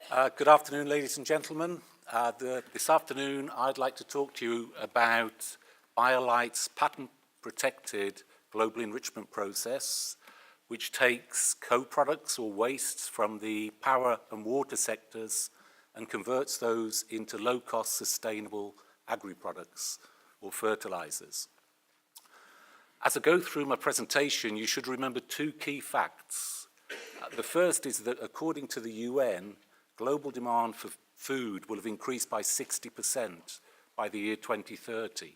Good afternoon, ladies and gentlemen. This afternoon, I'd like to talk to you about BioLite's patent-protected global enrichment process, which takes co-products or wastes from the power and water sectors and converts those into low-cost, sustainable agri-products or fertilizers. As I go through my presentation, you should remember two key facts. The first is that according to the UN, global demand for food will have increased by 60% by the year 2030.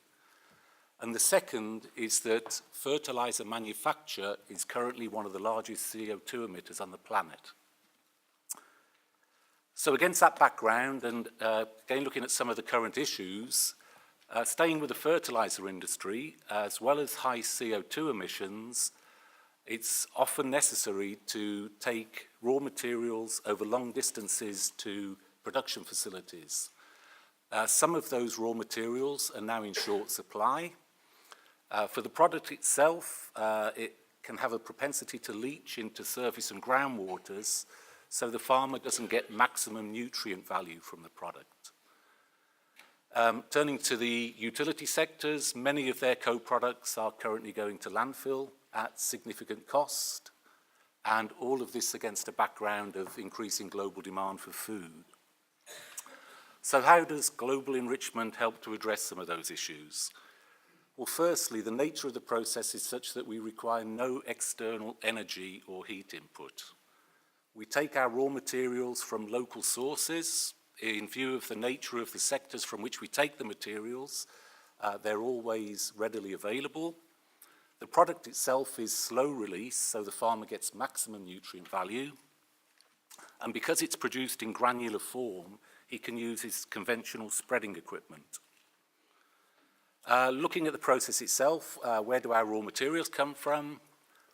And the second is that fertilizer manufacture is currently one of the largest CO2 emitters on the planet. So against that background, and again looking at some of the current issues, staying with the fertilizer industry, as well as high CO2 emissions, it's often necessary to take raw materials over long distances to production facilities. Some of those raw materials are now in short supply. For the product itself, it can have a propensity to leach into surface and groundwaters, so the farmer doesn't get maximum nutrient value from the product. Turning to the utility sectors, many of their co-products are currently going to landfill at significant cost, and all of this against a background of increasing global demand for food. So how does global enrichment help to address some of those issues? Well, firstly, the nature of the process is such that we require no external energy or heat input. We take our raw materials from local sources. In view of the nature of the sectors from which we take the materials, they're always readily available. The product itself is slow release, so the farmer gets maximum nutrient value. And because it's produced in granular form, he can use his conventional spreading equipment. Looking at the process itself, where do our raw materials come from?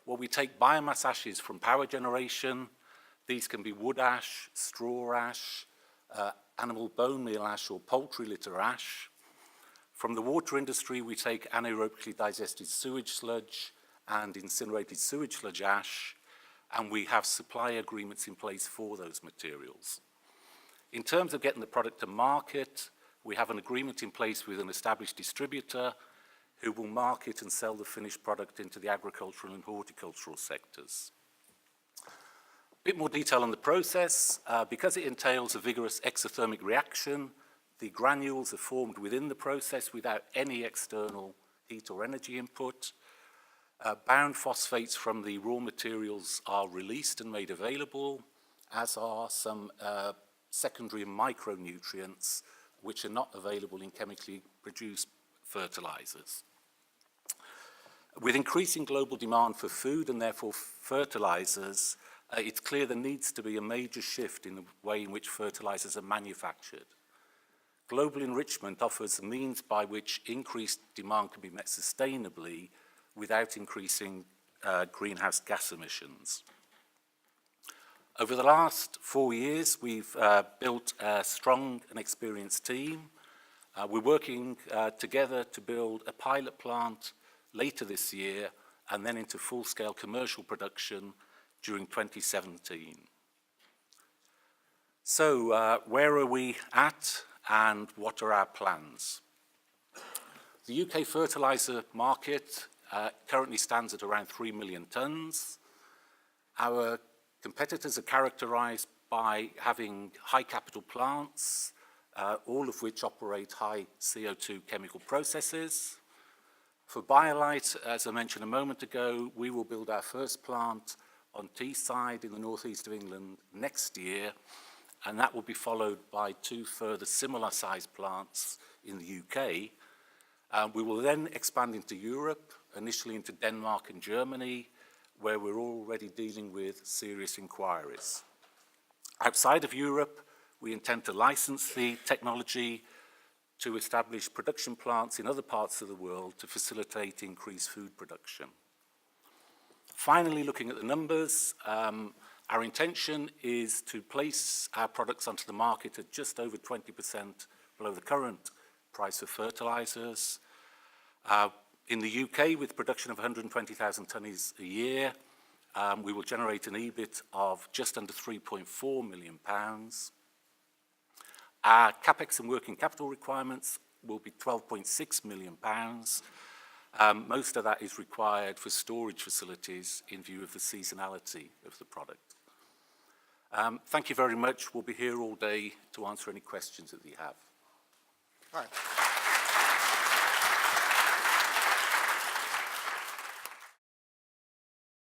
Well, we take biomass ashes from power generation. These can be wood ash, straw ash, animal bone meal ash, or poultry litter ash. From the water industry, we take anaerobically digested sewage sludge and incinerated sewage sludge ash, and we have supply agreements in place for those materials. In terms of getting the product to market, we have an agreement in place with an established distributor who will market and sell the finished product into the agricultural and horticultural sectors. A bit more detail on the process. Because it entails a vigorous exothermic reaction, the granules are formed within the process without any external heat or energy input. Bound phosphates from the raw materials are released and made available, as are some secondary micronutrients which are not available in chemically produced fertilizers. With increasing global demand for food and therefore fertilizers, it's clear there needs to be a major shift in the way in which fertilizers are manufactured. Global enrichment offers a means by which increased demand can be met sustainably without increasing greenhouse gas emissions. Over the last 4 years, we've built a strong and experienced team. We're working together to build a pilot plant later this year and then into full-scale commercial production during 2017. So where are we at and what are our plans? The UK fertiliser market currently stands at around 3 million tonnes. Our competitors are characterised by having high capital plants, all of which operate high CO2 chemical processes. For BioLite, as I mentioned a moment ago, we will build our first plant on Teesside in the northeast of England next year, and that will be followed by 2 further similar-sized plants in the UK. We will then expand into Europe, initially into Denmark and Germany, where we're already dealing with serious inquiries. Outside of Europe, we intend to license the technology to establish production plants in other parts of the world to facilitate increased food production. Finally, looking at the numbers, our intention is to place our products onto the market at just over 20% below the current price of fertilizers. In the UK, with production of 120,000 tonnes a year, we will generate an EBIT of just under £3.4 million. Our capex and working capital requirements will be £12.6 million. Most of that is required for storage facilities in view of the seasonality of the product. Thank you very much. We'll be here all day to answer any questions that you have. All right.